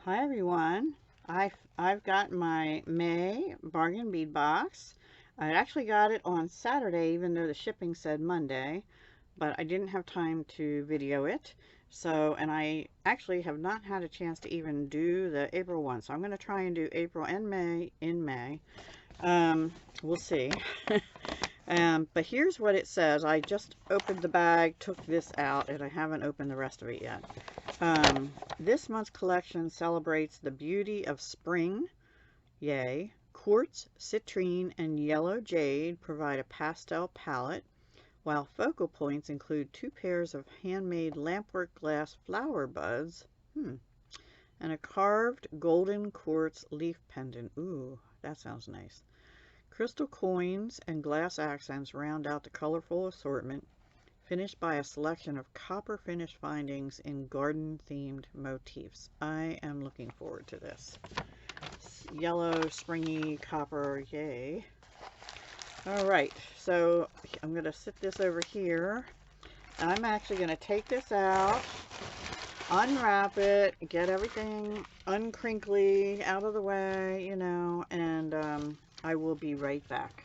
Hi everyone. I've got my May bargain bead box. I actually got it on Saturday, even though the shipping said Monday, but I didn't have time to video it. So, and I actually have not had a chance to even do the April one. So I'm going to try and do April and May in May. We'll see. But here's what it says. I just opened the bag, took this out, and I haven't opened the rest of it yet. This month's collection celebrates the beauty of spring. Yay. Quartz, citrine, and yellow jade provide a pastel palette, while focal points include 2 pairs of handmade lampwork glass flower buds, and a carved golden quartz leaf pendant. Ooh, that sounds nice. Crystal coins and glass accents round out the colorful assortment, finished by a selection of copper finish findings in garden-themed motifs. I am looking forward to this. Yellow, springy copper, yay. All right, so I'm going to sit this over here. I'm actually going to take this out, unwrap it, get everything uncrinkly out of the way, you know, and I will be right back.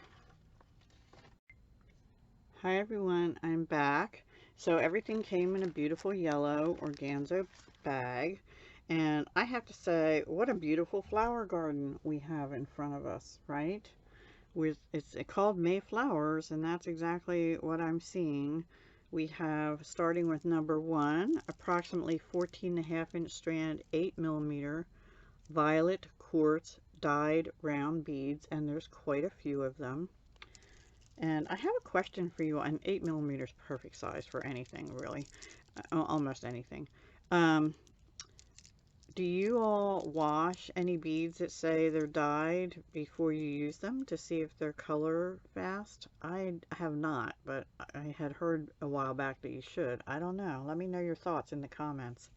Hi everyone, I'm back. So everything came in a beautiful yellow organza bag, and I have to say, what a beautiful flower garden we have in front of us, right? It's called Mayflowers, and that's exactly what I'm seeing. We have, starting with number 1, approximately 14.5-inch strand, 8mm violet quartz dyed round beads, and there's quite a few of them. And I have a question for you. An 8mm is perfect size for anything, really. Almost anything. Do you all wash any beads that say they're dyed before you use them to see if they're color fast? I have not, but I had heard a while back that you should. I don't know. Let me know your thoughts in the comments.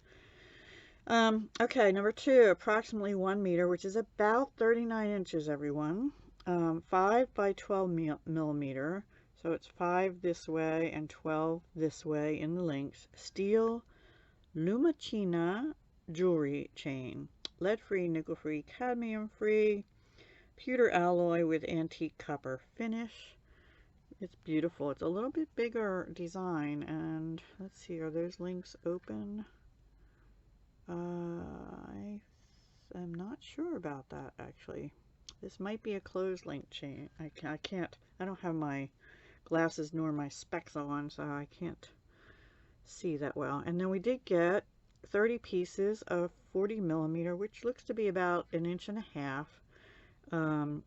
Okay, number 2, approximately 1 meter, which is about 39 inches, everyone. 5 by 12mm, so it's 5 this way and 12 this way in the length. Steel Lumachina jewelry chain, lead-free, nickel-free, cadmium-free, pewter alloy with antique copper finish. It's beautiful. It's a little bit bigger design, and let's see, are those links open? I am not sure about that, actually. This might be a closed link chain. I don't have my glasses nor my specs on, so I can't see that well. And then we did get 30 pieces of 40mm, which looks to be about 1.5 inches,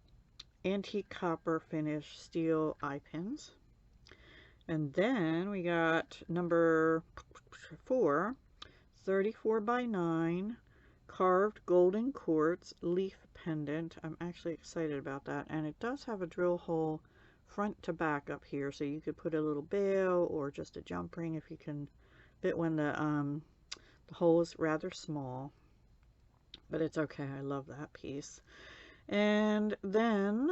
antique copper finish steel eye pins. And then we got number 4, 34 by 9 carved golden quartz leaf pendant. I'm actually excited about that, and it does have a drill hole front to back up here, so you could put a little bail or just a jump ring if you can fit when the hole is rather small, but it's okay. I love that piece. And then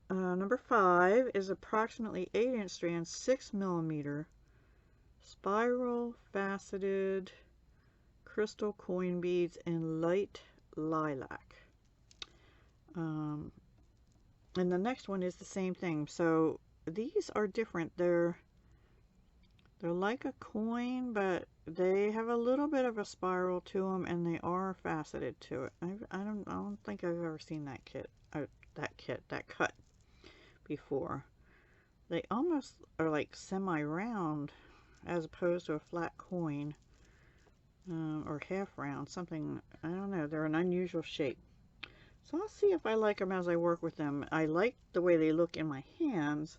number 5 is approximately 8-inch strand, 6mm spiral faceted crystal coin beads in light lilac. And the next one is the same thing. So these are different. They're like a coin, but they have a little bit of a spiral to them, and they are faceted to it. I don't think I've ever seen that cut before. They almost are like semi-round as opposed to a flat coin. Or half round, something, I don't know, they're an unusual shape. So I'll see if I like them as I work with them. I like the way they look in my hands,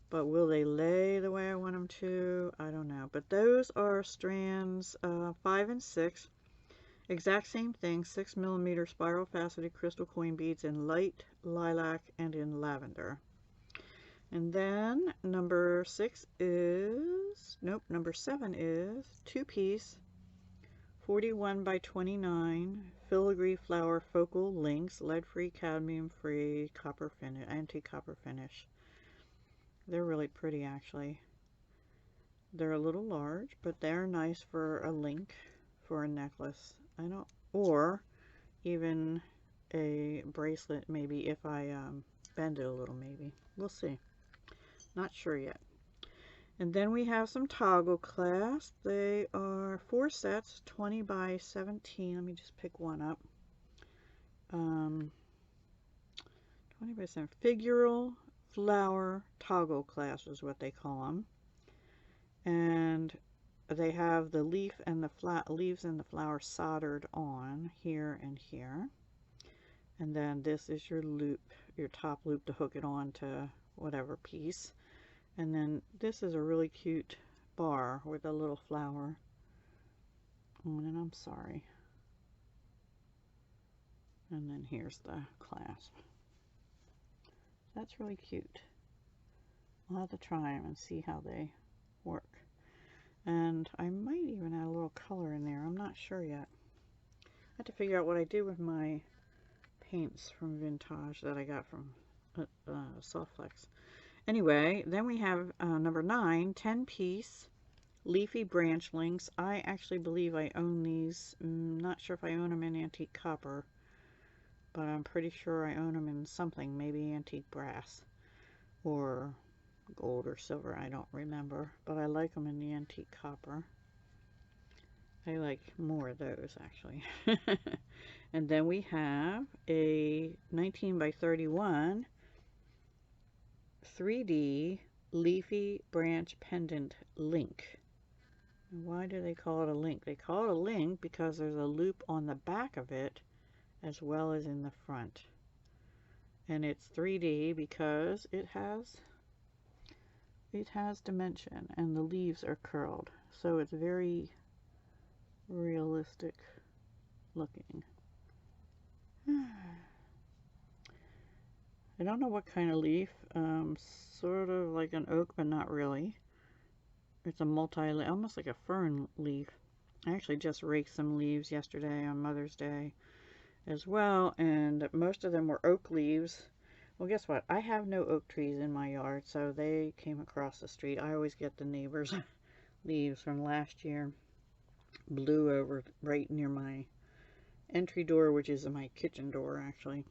but will they lay the way I want them to? I don't know. But those are strands 5 and 6. Exact same thing, 6mm spiral faceted crystal coin beads in light lilac and in lavender. And then number 7 is 2-piece 41 by 29 filigree flower focal links, lead-free, cadmium-free, copper finish, antique copper finish. They're really pretty, actually. They're a little large, but they're nice for a link for a necklace. Or even a bracelet, maybe, if I bend it a little, maybe. We'll see. Not sure yet. And then we have some toggle clasps. They are 4 sets, 20 by 17. Let me just pick one up. 20 by 7. Figural flower toggle clasps is what they call them. And they have the leaf and the leaves and the flower soldered on here and here. And then this is your loop, your top loop to hook it on to whatever piece. And then this is a really cute bar with a little flower on it. I'm sorry. And then here's the clasp. That's really cute. I'll have to try them and see how they work. And I might even add a little color in there. I'm not sure yet. I have to figure out what I do with my paints from Vintage that I got from Softflex. Anyway, then we have number 9, 10-piece leafy branch links. I actually believe I own these. Not sure if I own them in antique copper, but I'm pretty sure I own them in something, maybe antique brass or gold or silver. I don't remember, but I like them in the antique copper. I like more of those, actually. And then we have a 19 by 31 3D leafy branch pendant link. And why do they call it a link? They call it a link because there's a loop on the back of it as well as in the front. And it's 3D because it has dimension and the leaves are curled. So it's very realistic looking. I don't know what kind of leaf. Sort of like an oak, but not really. It's a almost like a fern leaf. I actually just raked some leaves yesterday on Mother's Day as well, and most of them were oak leaves. Well, guess what? I have no oak trees in my yard, so they came across the street. I always get the neighbors' leaves from last year. Blew over right near my entry door, which is my kitchen door, actually.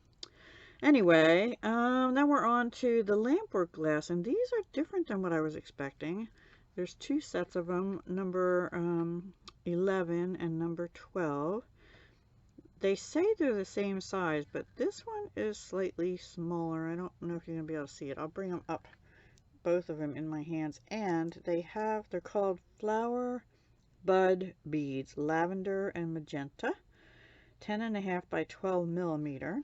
Anyway, then we're on to the Lampwork glass, and these are different than what I was expecting. There's 2 sets of them, number 11 and number 12. They say they're the same size, but this one is slightly smaller. I don't know if you're going to be able to see it. I'll bring them up, both of them in my hands. And they're called Flower Bud Beads, lavender and magenta, 10.5 by 12 millimeter.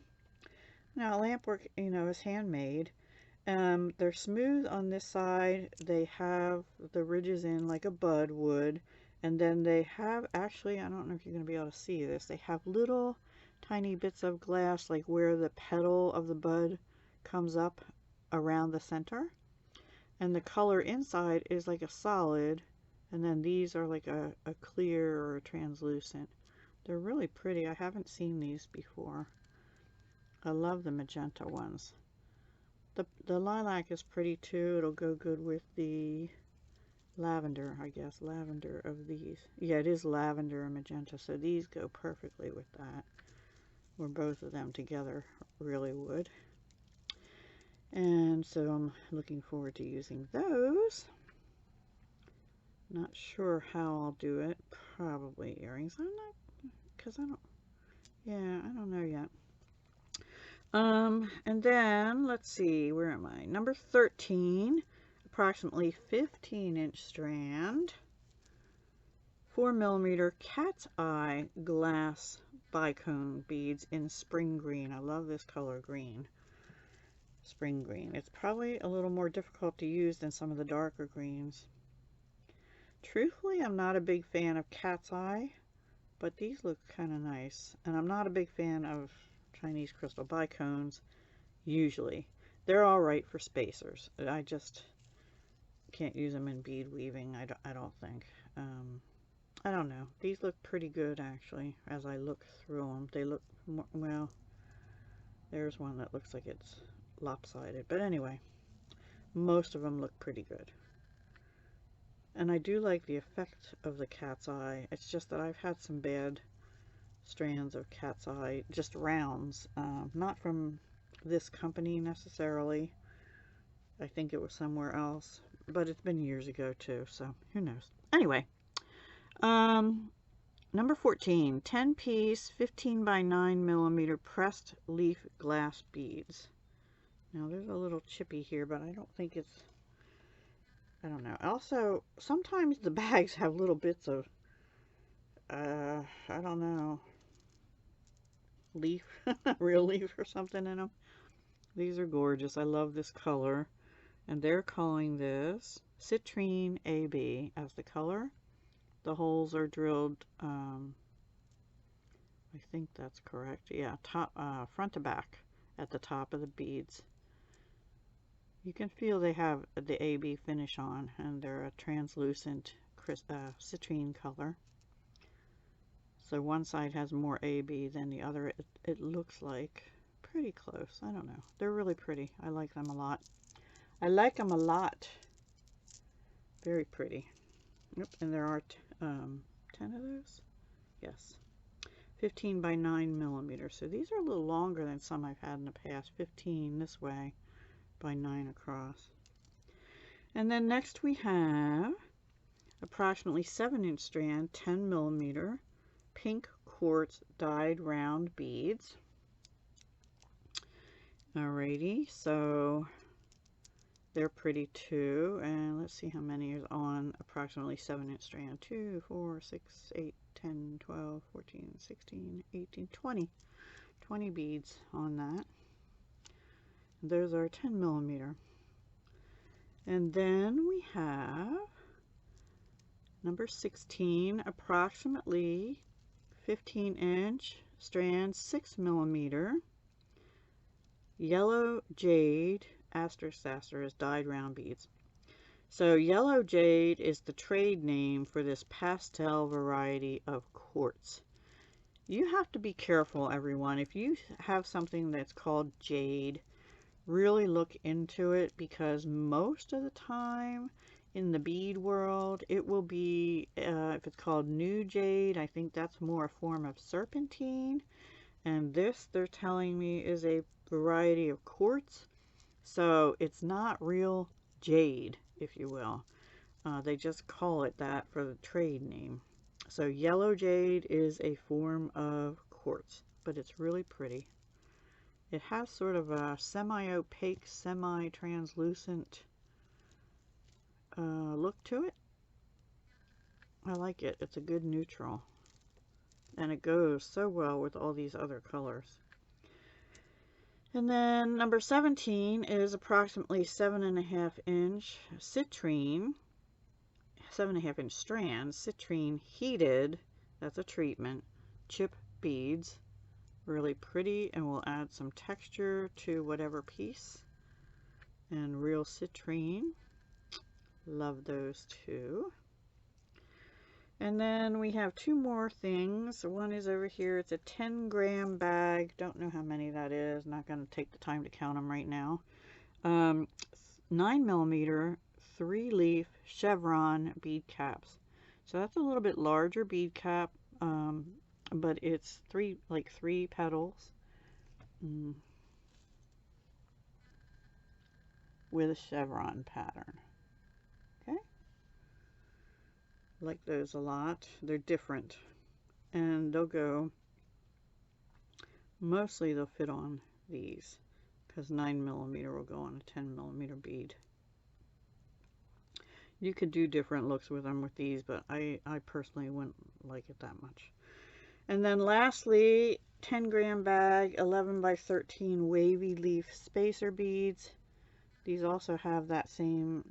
Now, Lampwork, is handmade. They're smooth on this side. They have the ridges in like a bud would. And then they have, actually, I don't know if you're going to be able to see this, they have little tiny bits of glass, like where the petal of the bud comes up around the center. And the color inside is like a solid, and then these are like a clear or a translucent. They're really pretty. I haven't seen these before. I love the magenta ones. The lilac is pretty too. It'll go good with the lavender, I guess. Lavender of these. Yeah, it is lavender and magenta, so these go perfectly with that. Or both of them together really would. And so I'm looking forward to using those. Not sure how I'll do it. Probably earrings. I'm not, because I don't know yet. And then, let's see, where am I? Number 13, approximately 15-inch strand, 4 millimeter cat's eye glass bicone beads in spring green. I love this color green. Spring green. It's probably a little more difficult to use than some of the darker greens. Truthfully, I'm not a big fan of cat's eye, but these look kind of nice. And I'm not a big fan of Chinese crystal bicones, usually. They're all right for spacers. I just can't use them in bead weaving, I don't think. I don't know. These look pretty good, actually, as I look through them. They look more, well, there's one that looks like it's lopsided. But anyway, most of them look pretty good. And I do like the effect of the cat's eye. It's just that I've had some bad strands of cat's eye, just rounds, not from this company necessarily. I think it was somewhere else, but it's been years ago too, so who knows. Anyway, number 14, 10 piece 15 by 9 millimeter pressed leaf glass beads. Now there's a little chippy here, but I don't think it's, I don't know. Also, sometimes the bags have little bits of, I don't know, leaf, real leaf or something in them. These are gorgeous. I love this color. And they're calling this Citrine AB as the color. The holes are drilled, I think that's correct. Yeah, top, front to back at the top of the beads. You can feel they have the AB finish on, and they're a translucent citrine color. So one side has more AB than the other. It looks like pretty close. I don't know. They're really pretty. I like them a lot. I like them a lot. Very pretty. Yep, and there are 10 of those. Yes. 15 by 9 millimeters. So these are a little longer than some I've had in the past. 15 this way by 9 across. And then next we have approximately 7-inch strand, 10 millimeter pink quartz dyed round beads. Alrighty, so they're pretty too. And let's see how many is on approximately 7-inch strand. 2, 4, 6, 8, 10, 12, 14, 16, 18, 20. 20 beads on that. Those are 10 millimeter. And then we have number 16, approximately 15-inch strand, 6 millimeter yellow jade aster is dyed round beads. So yellow jade is the trade name for this pastel variety of quartz. You have to be careful, everyone. If you have something that's called jade, really look into it, because most of the time in the bead world it will be, if it's called new jade, I think that's more a form of serpentine, and this, they're telling me, is a variety of quartz. So it's not real jade, if you will. They just call it that for the trade name. So yellow jade is a form of quartz, but it's really pretty. It has sort of a semi-opaque, semi-translucent look to it. I like it. It's a good neutral. And it goes so well with all these other colors. And then number 17 is approximately 7.5-inch citrine, 7.5-inch strand, citrine heated, that's a treatment, chip beads. Really pretty, and will add some texture to whatever piece. And real citrine. Love those too. And then we have two more things. One is over here. It's a 10-gram bag. Don't know how many that is. Not going to take the time to count them right now. 9 millimeter 3-leaf chevron bead caps. So that's a little bit larger bead cap, but it's three petals with a chevron pattern. Okay. Like those a lot. They're different, and they'll go, mostly they'll fit on these, because 9 millimeter will go on a 10 millimeter bead. You could do different looks with them with these, but I personally wouldn't like it that much. And then lastly, 10-gram bag, 11 by 13 wavy leaf spacer beads. These also have that same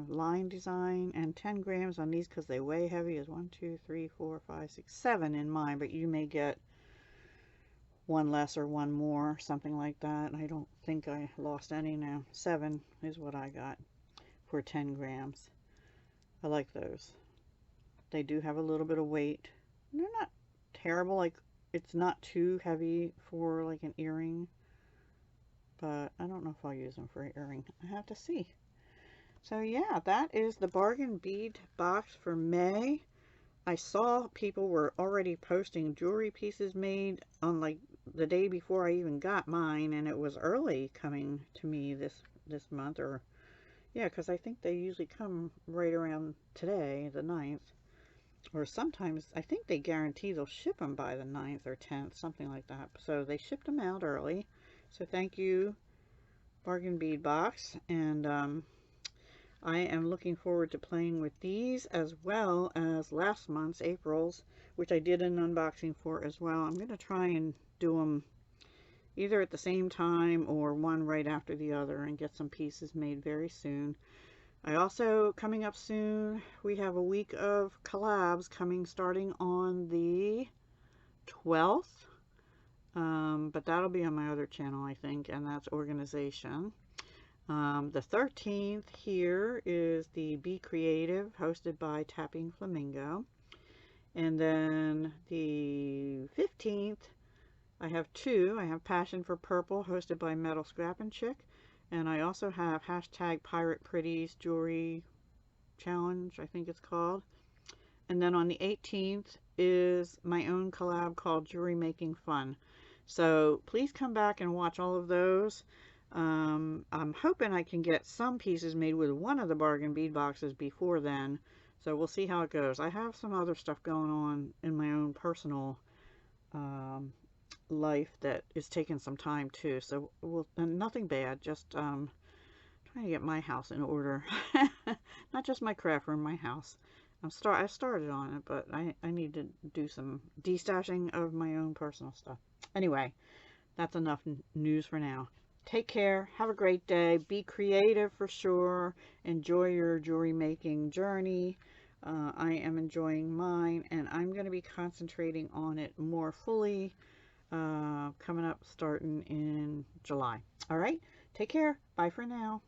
line design, and 10 grams on these, because they weigh heavy, is 1, 2, 3, 4, 5, 6, 7 in mine, but you may get one less or one more, something like that. I don't think I lost any now. 7 is what I got for 10 grams. I like those. They do have a little bit of weight. They're not terrible, like it's not too heavy for like an earring, but I don't know if I'll use them for an earring. I have to see. So yeah, that is the bargain bead box for May. I saw people were already posting jewelry pieces made on like the day before I even got mine, and it was early coming to me this month, or yeah, because I think they usually come right around today, the 9th, or sometimes I think they guarantee they'll ship them by the 9th or 10th, something like that. So they shipped them out early. So thank you, Bargain Bead Box, and I am looking forward to playing with these as well as last month's April's, which I did an unboxing for as well. I'm going to try and do them either at the same time or one right after the other and get some pieces made very soon. I also, coming up soon, we have a week of collabs coming starting on the 12th, but that'll be on my other channel, I think, and that's organization. The 13th here is the Be Creative, hosted by Tapping Flamingo. And then the 15th, I have two. I have Passion for Purple, hosted by Metal Scrappin' Chick. And I also have hashtag Pirate Pretties Jewelry Challenge, I think it's called. And then on the 18th is my own collab called Jewelry Making Fun. So please come back and watch all of those. I'm hoping I can get some pieces made with one of the bargain bead boxes before then, so we'll see how it goes. I have some other stuff going on in my own personal life that is taking some time too, so and nothing bad, just trying to get my house in order. Not just my craft room, my house. I started on it, but I need to do some destashing of my own personal stuff. Anyway, that's enough news for now. Take care. Have a great day. Be creative for sure. Enjoy your jewelry making journey. I am enjoying mine, and I'm going to be concentrating on it more fully coming up starting in July. All right. Take care. Bye for now.